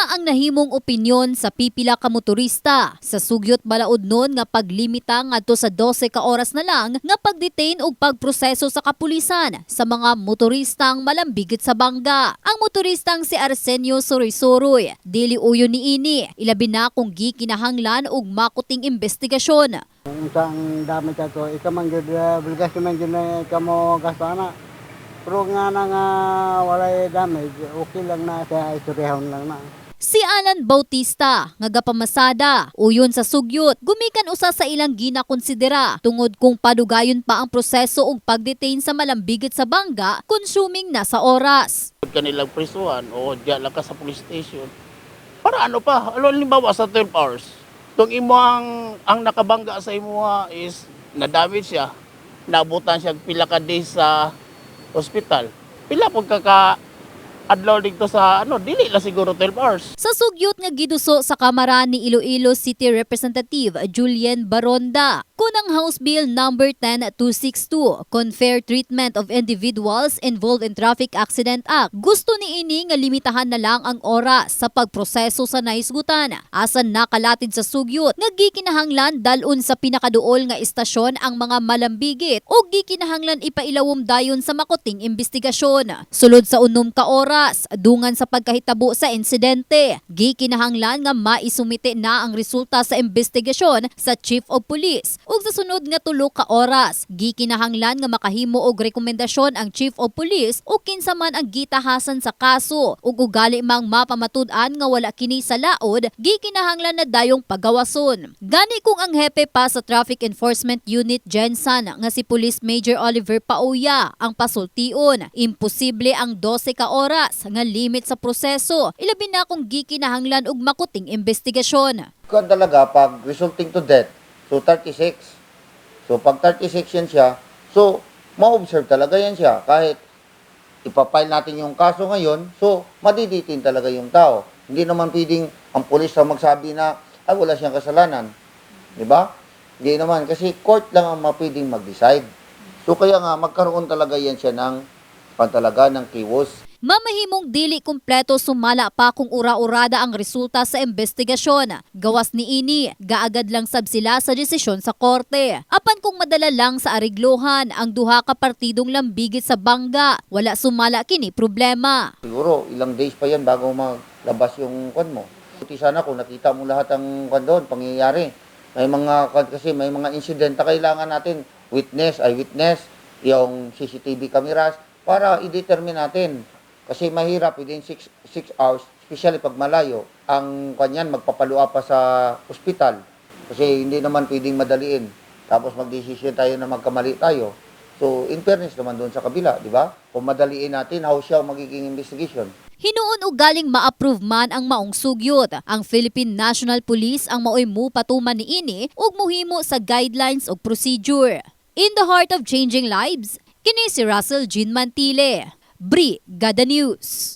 Usa ang nahimong opinyon sa pipila ka motorista sa sugyot balaod nun nga paglimita ngadto sa 12 ka oras na lang nga pagdetain ug pagproseso sa kapulisan sa mga motoristang malambigit sa bangga. Ang motoristang si Arsenio Soroy-Soroy dili uyo niini, ilabi na kung gikinahanglan og makuting investigasyon. Ang dami ka to, ikamang gud bulgas man gud na kamo kasana. Pero nga walay damage, okay lang na sa isurehon lang na. Si Alan Bautista nga gapamasada uyon sa sugyot gumikan usa sa ilang ginakonsidera tungod kung padugayon pa ang proseso ug pagdetain sa malambigit sa bangga consuming na sa oras. Kanilang prisuhan o diyan lang ka sa police station. Para ano pa? Halimbawa sa 12 hours. Kung imo ang nakabangga sa imo is na-damage siya, naabutan siya pila ka days sa hospital. Pila pud adlaw dito sa dili la siguro 12 hours. Sa sugyot nga giduso sa Kamara ni Iloilo City Representative Julian Baronda, kunang House Bill number 10262, Unfair Treatment of Individuals Involved in Traffic Accident Act, gusto ni ini nga limitahan na lang ang oras sa pagproseso sa naisgutan. Asan nakalatid sa sugyot nga gikinahanglan dalun sa pinakaduol nga istasyon ang mga malambigit o gikinahanglan ipailawom dayon sa makuting investigasyon. Sulod sa unom ka oras dungan sa pagkahitabo sa insidente, gikinahanglan nga maisumite na ang resulta sa investigasyon sa Chief of Police ug sa sunod nga 3 ka oras gikinahanglan nga makahimo og rekomendasyon ang Chief of Police o kinsa man ang gitahasan sa kaso ug ugali mang mapamatud-an nga wala kini sa laod, gikinahanglan na dayong pagawason. Gani kung ang hepe pa sa Traffic Enforcement Unit Jensen nga si Police Major Oliver Pauya ang pasultion, imposible ang 12 ka oras nga limit sa proseso, ilabi na kung gikinahanglan og makuting investigasyon. Kung talaga pag resulting to death, so 36. So pag 36 yan siya, so ma-observe talaga yan siya. Kahit ipapile natin yung kaso ngayon, so madiditin talaga yung tao. Hindi naman pwedeng ang pulis na magsabi na wala siyang kasalanan. Di ba? Hindi naman, kasi court lang ang mapwedeng mag-decide. So kaya nga magkaroon talaga yan siya ng pantalaga ng kiwos. Mamahimong dili kumpleto sumala pa kung ura-urada ang resulta sa investigasyon. Gawas ni ini, gaagad lang sab sila sa desisyon sa korte. Apan kung madala lang sa ariglohan ang duha ka partidong lambigit sa bangga, wala sumala kini problema. Siguro ilang days pa yan bago maglabas yung kwan mo. Buti sana kung nakita mo lahat ang kwan doon, pangyayari. Kasi may mga insidente kailangan natin, eyewitness, yung CCTV cameras, para i-determine natin. Kasi mahirap within 6 hours, especially pag malayo, ang kanyan magpapalua pa sa ospital. Kasi hindi naman pwedeng madaliin. Tapos magdesisyon tayo na magkamali tayo. So, in fairness naman doon sa kabila, di ba? Kung madaliin natin, how siya magiging investigation. Hinuon og galing ma-approve man ang maong sugyot. Ang Philippine National Police ang maoy mupatuman niini ug mohimo sa guidelines ug procedure. In the heart of changing lives, kini si Russell Jean Mantile. Brigada News.